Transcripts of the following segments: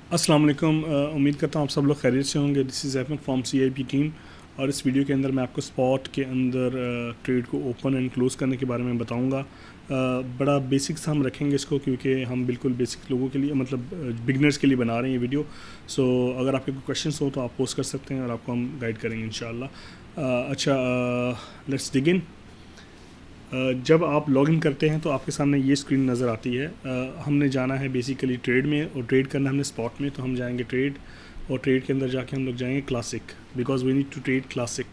अस्सलाम वालेकुम। उम्मीद करता हूँ आप सब लोग खैरियत से होंगे। This is Ahmed from CIP team. और इस वीडियो के अंदर मैं आपको स्पॉट के अंदर ट्रेड को ओपन एंड क्लोज़ करने के बारे में बताऊंगा। बड़ा बेसिक सा हम रखेंगे इसको, क्योंकि हम बिल्कुल बेसिक लोगों के लिए मतलब बिगनर्स के लिए बना रहे हैं ये वीडियो। सो अगर आपके कोई क्वेश्चंस हो तो आप पोस्ट कर सकते हैं और आपको हम गाइड करेंगे इंशाल्लाह। अच्छा, लेट्स डिगिन। जब आप लॉगिन करते हैं तो आपके सामने ये स्क्रीन नज़र आती है। हमने जाना है बेसिकली ट्रेड में, और ट्रेड करना हमने स्पॉट में, तो हम जाएंगे ट्रेड, और ट्रेड के अंदर जाके हम लोग जाएंगे classic, because we need to trade classic.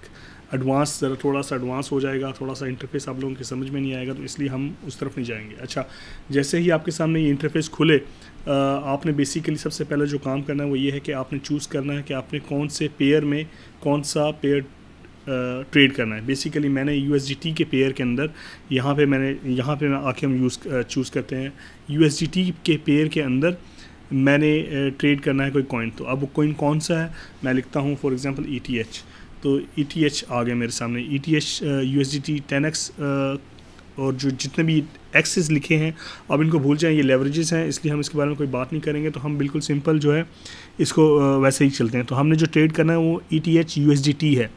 Advance ज़रा थोड़ा सा एडवांस हो जाएगा, थोड़ा सा इंटरफेस आप लोगों के समझ में नहीं आएगा, तो इसलिए हम उस तरफ नहीं जाएंगे। अच्छा, जैसे ही आपके सामने ये इंटरफेस खुले, आपने बेसिकली सबसे पहले जो काम करना है वो ये है कि आपने चूज़ करना है कि आपने कौन से पेयर में कौन सा पेयर ट्रेड करना है। बेसिकली मैंने USDT के पेयर के अंदर यहाँ पे मैं आके हम चूज़ करते हैं USDT के पेयर के अंदर मैंने ट्रेड करना है कोई कॉइन। तो अब वो कॉइन कौन सा है, मैं लिखता हूँ फॉर एग्जांपल ETH। तो ETH आ गया मेरे सामने। ETH USDT 10x, और जो जितने भी एक्सेस लिखे हैं अब इनको भूल जाएं, ये लेवरेजेस हैं, इसलिए हम इसके बारे में कोई बात नहीं करेंगे। तो हम बिल्कुल सिंपल जो है इसको वैसे ही चलते हैं। तो हमने जो ट्रेड करना है वो ETH USDT है।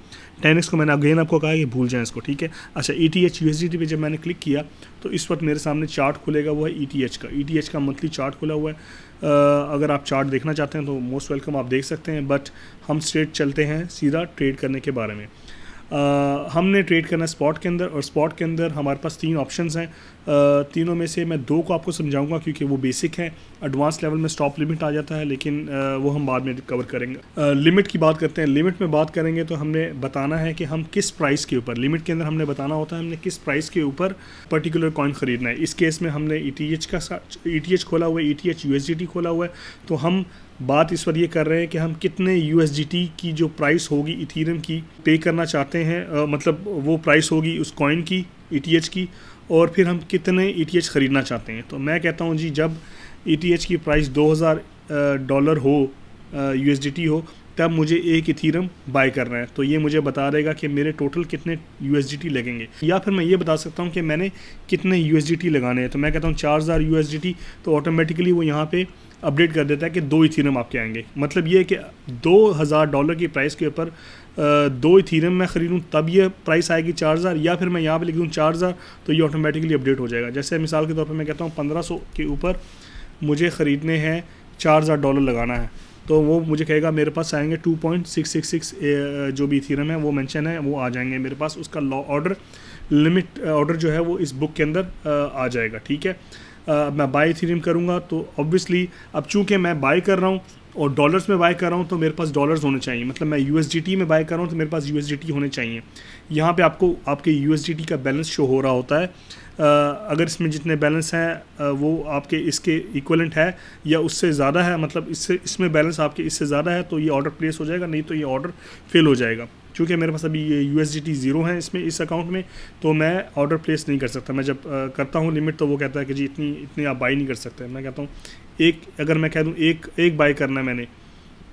10x को मैंने अगेन आपको कहा कि भूल जाएं इसको, ठीक है। अच्छा, ETH USDT पे जब मैंने क्लिक किया तो इस वक्त मेरे सामने चार्ट खुलेगा, वो है ETH का मंथली चार्ट खुला हुआ है। अगर आप चार्ट देखना चाहते हैं तो मोस्ट वेलकम, आप देख सकते हैं। बट हम स्ट्रेट चलते हैं सीधा ट्रेड करने के बारे में। हमने ट्रेड करना है स्पॉट के अंदर, और स्पॉट के अंदर हमारे पास 3 ऑप्शंस हैं। तीनों में से मैं 2 को आपको समझाऊंगा क्योंकि वो बेसिक हैं। एडवांस लेवल में स्टॉप लिमिट आ जाता है, लेकिन वो हम बाद में कवर करेंगे। लिमिट की बात करते हैं। लिमिट में बात करेंगे तो हमने बताना है कि हम किस प्राइस के ऊपर, लिमिट के अंदर हमने बताना होता है हमने किस प्राइस के ऊपर पर्टिकुलर कॉइन ख़रीदना है। इस केस में हमने ETH खोला हुआ है, ETH USDT खोला हुआ है। तो हम बात इस पर ये कर रहे हैं कि हम कितने USDT की जो प्राइस होगी इथीरियम की पे करना चाहते हैं, मतलब वो प्राइस होगी उस कॉइन की, ETH की, और फिर हम कितने ETH ख़रीदना चाहते हैं। तो मैं कहता हूँ जी, जब ETH की प्राइस $2000 हो, USDT हो, तब मुझे एक इथीरियम बाय करना है। तो ये मुझे बता देगा कि मेरे टोटल कितने USDT लगेंगे, या फिर मैं ये बता सकता हूँ कि मैंने कितने USDT लगाने हैं। तो मैं कहता हूँ 4000 USDT, तो ऑटोमेटिकली वो यहाँ पे अपडेट कर देता है कि 2 इथीरियम आपके आएंगे। मतलब ये है कि $2000 की प्राइस के ऊपर 2 इथीरियम मैं ख़रीदूँ तब ये प्राइस आएगी 4000, या फिर मैं यहाँ पे लिख दूँ 4000, तो ये ऑटोमेटिकली अपडेट हो जाएगा। जैसे मिसाल के तौर पे मैं कहता हूँ 1500 के ऊपर मुझे ख़रीदने हैं, $4000 लगाना है, तो वो मुझे कहेगा मेरे पास आएंगे 2.666 जो भी इथीरियम है वो मेंशन है वो आ जाएंगे मेरे पास। उसका ऑर्डर लिमिट ऑर्डर जो है वो इस बुक के अंदर आ जाएगा, ठीक है। मैं बाय इथीरियम करूँगा तो ऑब्वियसली अब चूँकि मैं बाय कर रहा हूँ और डॉलर्स में बाय कर रहा हूँ, तो मेरे पास डॉलर्स होने चाहिए। मतलब मैं USDT में बाय कर रहा हूँ तो मेरे पास USDT होने चाहिए। यहाँ पे आपको आपके USDT का बैलेंस शो हो रहा होता है। अगर इसमें जितने बैलेंस हैं वो आपके इसके इक्वलेंट है या उससे ज़्यादा है, मतलब इसमें बैलेंस आपके इससे ज़्यादा है, तो ये ऑर्डर प्लेस हो जाएगा, नहीं तो ये ऑर्डर फेल हो जाएगा। क्योंकि मेरे पास अभी ये USDT 0 है इसमें, इस अकाउंट में, तो मैं ऑर्डर प्लेस नहीं कर सकता। मैं जब करता हूँ लिमिट, तो वो कहता है कि जी इतनी आप बाई नहीं कर सकते। मैं कहता हूँ अगर मैं कह दूँ एक बाई करना है मैंने,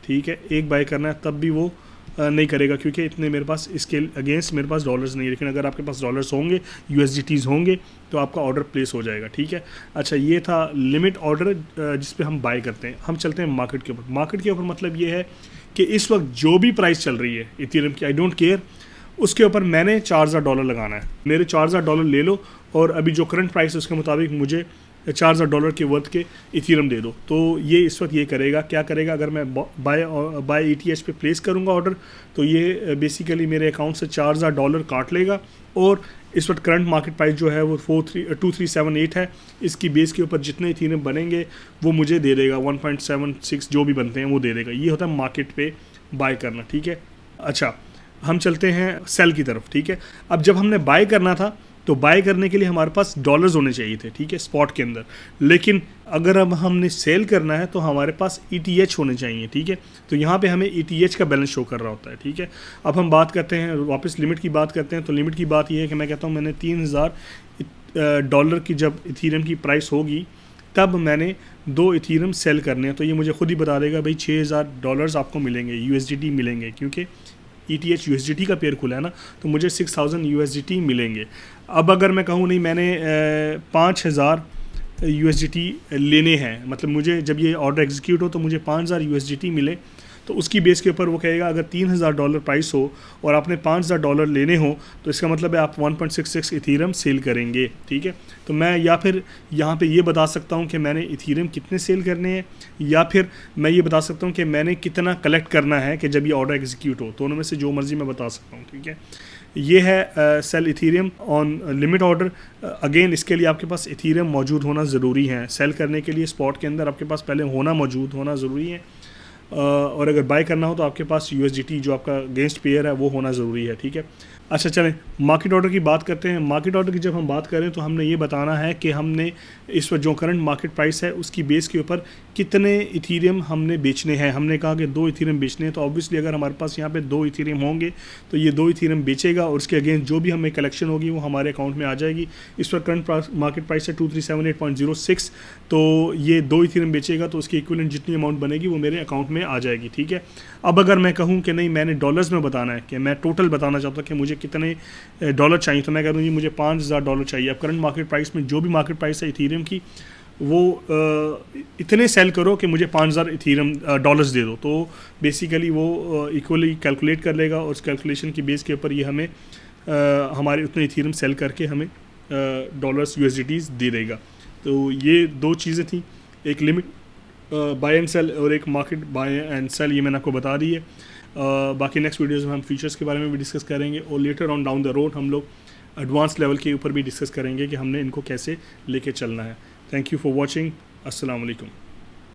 ठीक है, एक बाई करना है, तब भी वो नहीं करेगा, क्योंकि इतने मेरे पास इसके अगेंस्ट मेरे पास डॉलर्स नहीं है। लेकिन अगर आपके पास डॉलर्स होंगे, USDTs होंगे, तो आपका ऑर्डर प्लेस हो जाएगा, ठीक है। अच्छा, ये था लिमिट ऑर्डर जिस पे हम बाय करते हैं। हम चलते हैं मार्केट के ऊपर। मार्केट के ऊपर मतलब ये है कि इस वक्त जो भी प्राइस चल रही है इथीरियम की, आई डोंट केयर, उसके ऊपर मैंने $4000 लगाना है। मेरे $4000 ले लो, और अभी जो करंट प्राइस है उसके मुताबिक मुझे $4000 के वर्थ के इथीरियम दे दो। तो ये इस वक्त ये करेगा, क्या करेगा, अगर मैं बाय ETH पे प्लेस करूँगा ऑर्डर, तो ये बेसिकली मेरे अकाउंट से $4000 काट लेगा। और इस वक्त करंट मार्केट प्राइस जो है वो 2378 है। इसकी बेस के ऊपर जितने इथीरियम बनेंगे वो मुझे दे देगा, 1.76 जो भी बनते हैं वो दे देगा। ये होता है मार्केट पे बाय करना, ठीक है। अच्छा, हम चलते हैं सेल की तरफ, ठीक है। अब जब हमने बाय करना था, तो बाय करने के लिए हमारे पास डॉलर्स होने चाहिए थे, ठीक है, स्पॉट के अंदर। लेकिन अगर अब हमने सेल करना है तो हमारे पास ETH होने चाहिए, ठीक है। तो यहाँ पे हमें ETH का बैलेंस शो कर रहा होता है, ठीक है। अब हम बात करते हैं वापस लिमिट की बात करते हैं। तो लिमिट की बात ये है कि मैं कहता हूँ मैंने $3000 की जब इथीरियम की प्राइस होगी, तब मैंने 2 इथीरियम सेल करने हैं। तो ये मुझे खुद ही बता देगा भाई $6000 आपको मिलेंगे, USDT मिलेंगे, क्योंकि ETH USDT का पेयर खुला है ना, तो मुझे 6000 USDT मिलेंगे। अब अगर मैं कहूँ नहीं, मैंने 5000 USDT लेने हैं, मतलब मुझे जब ये ऑर्डर एग्जीक्यूट हो तो मुझे 5000 USDT मिले, तो उसकी बेस के ऊपर वो कहेगा अगर $3000 प्राइस हो और आपने $5000 लेने हो तो इसका मतलब है आप 1.66 इथीरियम सेल करेंगे, ठीक है। तो मैं या फिर यहाँ पे ये बता सकता हूँ कि मैंने इथीरियम कितने सेल करने हैं, या फिर मैं ये बता सकता हूँ कि मैंने कितना कलेक्ट करना है कि जब ये ऑर्डर एग्जीक्यूट हो। दोनों में से जो मर्जी मैं बता सकता हूँ, ठीक है। ये है sell ethereum on limit order. Again इसके लिए आपके पास इथीरियम मौजूद होना ज़रूरी है। सेल करने के लिए स्पॉट के अंदर आपके पास पहले मौजूद होना ज़रूरी है, और अगर बाय करना हो तो आपके पास USDT जो आपका अगेंस्ट पेयर है वो होना ज़रूरी है, ठीक है। अच्छा चलें मार्केट ऑर्डर की बात करते हैं। मार्केट ऑर्डर की जब हम बात करें तो हमने ये बताना है कि हमने इस वक्त जो करंट मार्केट प्राइस है उसकी बेस के ऊपर कितने इथीरियम हमने बेचने हैं। हमने कहा कि 2 इथीरियम बेचने हैं, तो ऑब्वियसली अगर हमारे पास यहाँ पे 2 इथीरियम होंगे तो ये 2 इथीरियम बेचेगा और उसके अगेंस्ट जो भी हमें कलेक्शन होगी वो हमारे अकाउंट में आ जाएगी। इस वक्त करंट मार्केट प्राइस है 2378.06, तो ये 2 इथीरियम बेचेगा तो उसकी इक्विवेलेंट जितनी अमाउंट बनेगी वो मेरे अकाउंट में आ जाएगी, ठीक है। अब अगर मैं कहूँ कि नहीं मैंने डॉलर्स में बताना है, कि मैं टोटल बताना चाहता हूँ कि मुझे कितने डॉलर चाहिए, तो मैं कह दूँ जी मुझे $5000 चाहिए। अब करंट मार्केट प्राइस में जो भी मार्केट प्राइस है इथीरियम की वो इतने सेल करो कि मुझे 5000 इथीरियम डॉलर्स दे दो, तो बेसिकली वो इक्वली कैलकुलेट कर लेगा और उस कैलकुलेशन की बेस के ऊपर ये हमें हमारे उतने इथीरियम सेल करके हमें डॉलर्स USDTs दे देगा। तो ये 2 चीज़ें थी, एक लिमिट बाय एंड सेल और एक मार्केट बाय एंड सेल, ये मैंने आपको बता दी है। बाकी नेक्स्ट वीडियोज़ में हम फीचर्स के बारे में भी डिस्कस करेंगे और later on down the road हम लोग एडवांस लेवल के ऊपर भी डिस्कस करेंगे कि हमने इनको कैसे लेके चलना है। Thank you for watching. अस्सलाम वालेकुम।